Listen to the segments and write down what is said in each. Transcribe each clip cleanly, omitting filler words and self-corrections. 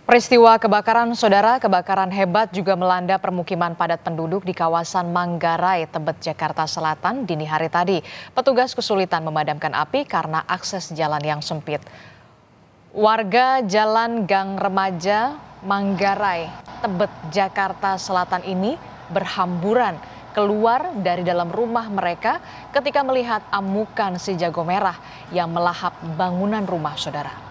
Peristiwa kebakaran hebat juga melanda permukiman padat penduduk di kawasan Manggarai, Tebet, Jakarta Selatan dini hari tadi. Petugas kesulitan memadamkan api karena akses jalan yang sempit. Warga Jalan Gang Remaja, Manggarai, Tebet, Jakarta Selatan ini berhamburan keluar dari dalam rumah mereka ketika melihat amukan si jago merah yang melahap bangunan rumah saudara.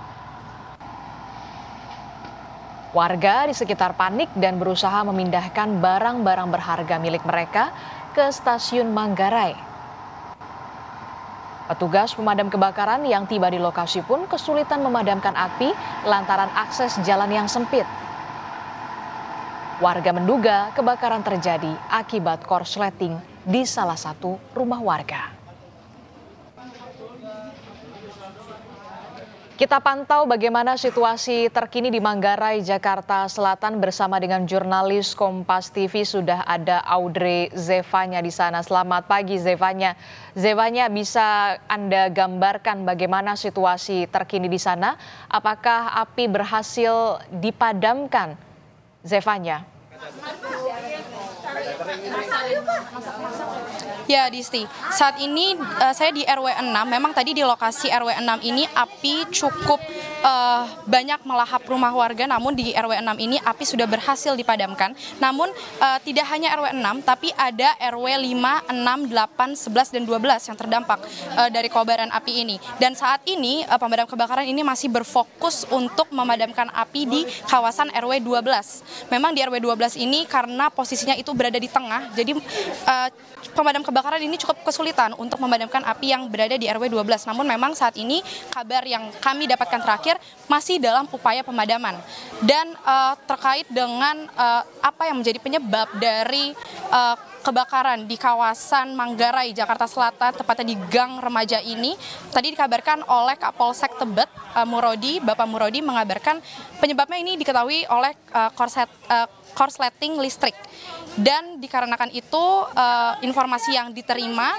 Warga di sekitar panik dan berusaha memindahkan barang-barang berharga milik mereka ke stasiun Manggarai. Petugas pemadam kebakaran yang tiba di lokasi pun kesulitan memadamkan api lantaran akses jalan yang sempit. Warga menduga kebakaran terjadi akibat korsleting di salah satu rumah warga. Kita pantau bagaimana situasi terkini di Manggarai, Jakarta Selatan bersama dengan jurnalis Kompas TV. Sudah ada Audrey Zevanya di sana. Selamat pagi Zevanya. Zevanya, bisa Anda gambarkan bagaimana situasi terkini di sana? Apakah api berhasil dipadamkan? Zevanya. Ya, Disti. Saat ini saya di RW 6. Memang tadi di lokasi RW 6 ini api cukup banyak melahap rumah warga, namun di RW 6 ini api sudah berhasil dipadamkan. Namun tidak hanya RW 6, tapi ada RW 5, 6, 8, 11, dan 12 yang terdampak dari kobaran api ini. Dan saat ini pemadam kebakaran ini masih berfokus untuk memadamkan api di kawasan RW 12. Memang di RW 12 ini karena posisinya itu berada di tengah, jadi pemadam kebakaran ini cukup kesulitan untuk memadamkan api yang berada di RW 12. Namun memang saat ini kabar yang kami dapatkan terakhir masih dalam upaya pemadaman. Dan terkait dengan apa yang menjadi penyebab dari kebakaran di kawasan Manggarai, Jakarta Selatan, tepatnya di Gang Remaja ini, tadi dikabarkan oleh Kapolsek Tebet, Bapak Murodi mengabarkan penyebabnya ini diketahui oleh korsleting listrik. Dan dikarenakan itu informasi yang diterima,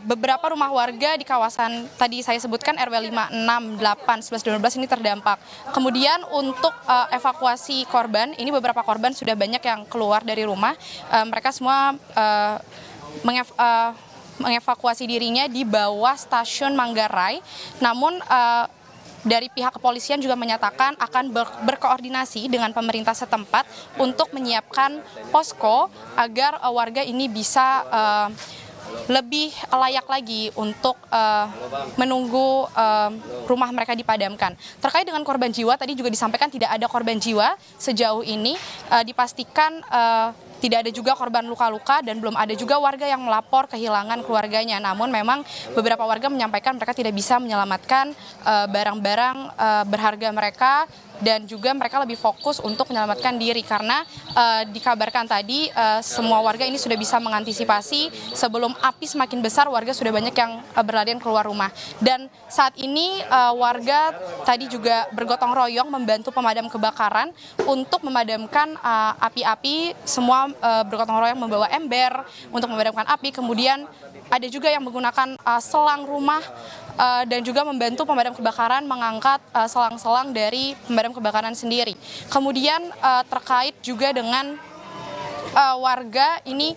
beberapa rumah warga di kawasan tadi saya sebutkan RW 5, 6, 8, 11, 12 ini terdampak. Kemudian untuk evakuasi korban, ini beberapa korban sudah banyak yang keluar dari rumah. Mereka semua mengevakuasi dirinya di bawah stasiun Manggarai. Namun dari pihak kepolisian juga menyatakan akan berkoordinasi dengan pemerintah setempat untuk menyiapkan posko agar warga ini bisa lebih layak lagi untuk menunggu rumah mereka dipadamkan. Terkait dengan korban jiwa, tadi juga disampaikan tidak ada korban jiwa sejauh ini, dipastikan tidak ada juga korban luka-luka dan belum ada juga warga yang melapor kehilangan keluarganya. Namun memang beberapa warga menyampaikan mereka tidak bisa menyelamatkan barang-barang berharga mereka, dan juga mereka lebih fokus untuk menyelamatkan diri karena dikabarkan tadi semua warga ini sudah bisa mengantisipasi sebelum api semakin besar. Warga sudah banyak yang berlarian keluar rumah, dan saat ini warga tadi juga bergotong royong membantu pemadam kebakaran untuk memadamkan api-api. Semua bergotong royong membawa ember untuk memadamkan api, kemudian ada juga yang menggunakan selang rumah dan juga membantu pemadam kebakaran mengangkat selang-selang dari pemadam kebakaran sendiri. Kemudian terkait juga dengan warga ini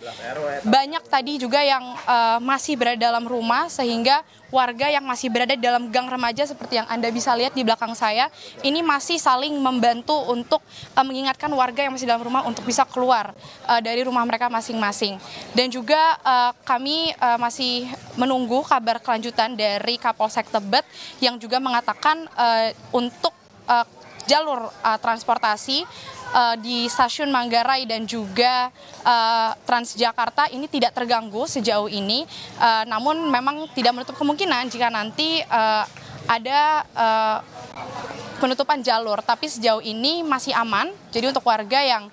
banyak tadi juga yang masih berada dalam rumah, sehingga warga yang masih berada di dalam gang remaja seperti yang Anda bisa lihat di belakang saya ini masih saling membantu untuk mengingatkan warga yang masih dalam rumah untuk bisa keluar dari rumah mereka masing-masing. Dan juga kami masih menunggu kabar kelanjutan dari Kapolsek Tebet yang juga mengatakan untuk jalur transportasi di stasiun Manggarai dan juga Transjakarta ini tidak terganggu sejauh ini. Namun memang tidak menutup kemungkinan jika nanti ada penutupan jalur, tapi sejauh ini masih aman. Jadi untuk warga yang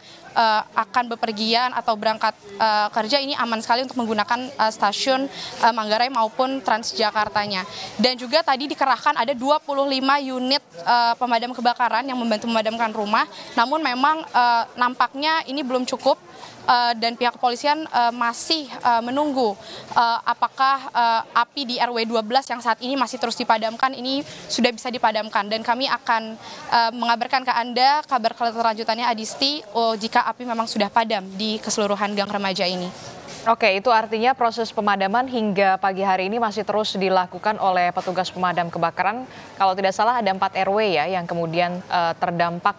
akan bepergian atau berangkat kerja ini aman sekali untuk menggunakan stasiun Manggarai maupun Transjakartanya. Dan juga tadi dikerahkan ada 25 unit pemadam kebakaran yang membantu memadamkan rumah, namun memang nampaknya ini belum cukup. Dan pihak kepolisian masih menunggu apakah api di RW 12 yang saat ini masih terus dipadamkan ini sudah bisa dipadamkan, dan kami akan mengabarkan ke Anda kabar kelanjutannya Adisti jika api memang sudah padam di keseluruhan Gang Remaja ini. Oke, itu artinya proses pemadaman hingga pagi hari ini masih terus dilakukan oleh petugas pemadam kebakaran. Kalau tidak salah ada 4 RW ya yang kemudian terdampak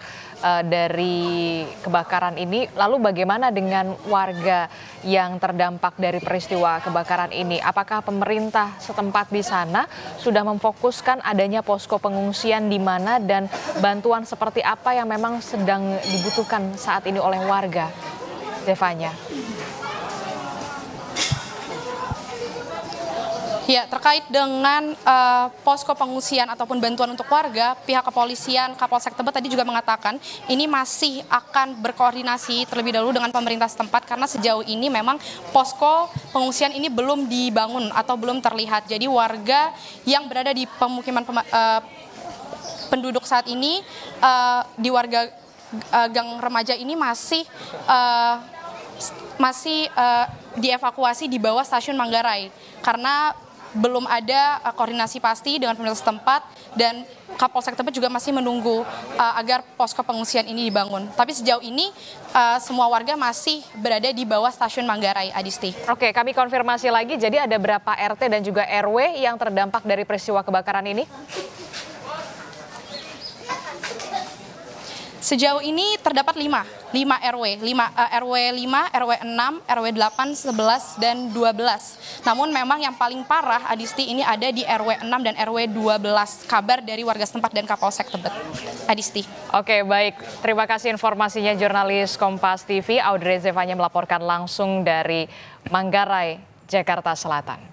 dari kebakaran ini. Lalu bagaimana dengan warga yang terdampak dari peristiwa kebakaran ini? Apakah pemerintah setempat di sana sudah memfokuskan adanya posko pengungsian di mana dan bantuan seperti apa yang memang sedang dibutuhkan saat ini oleh warga? Zevanya. Ya, terkait dengan posko pengungsian ataupun bantuan untuk warga, pihak kepolisian Kapolsek Tebet tadi juga mengatakan ini masih akan berkoordinasi terlebih dahulu dengan pemerintah setempat karena sejauh ini memang posko pengungsian ini belum dibangun atau belum terlihat. Jadi warga yang berada di pemukiman penduduk saat ini di warga Gang Remaja ini masih dievakuasi di bawah stasiun Manggarai karena belum ada koordinasi pasti dengan pemerintah setempat, dan Kapolsek Tebet juga masih menunggu agar posko pengungsian ini dibangun. Tapi sejauh ini semua warga masih berada di bawah stasiun Manggarai, Adisti. Oke, kami konfirmasi lagi, jadi ada berapa RT dan juga RW yang terdampak dari peristiwa kebakaran ini? Sejauh ini terdapat 5 RW, RW 5, RW 6, RW 8, 11, dan 12. Namun memang yang paling parah, Adisti, ini ada di RW 6 dan RW 12. Kabar dari warga setempat dan Kapolsek Tebet, Adisti. Oke, baik. Terima kasih informasinya jurnalis Kompas TV, Audrey Zevanya melaporkan langsung dari Manggarai, Jakarta Selatan.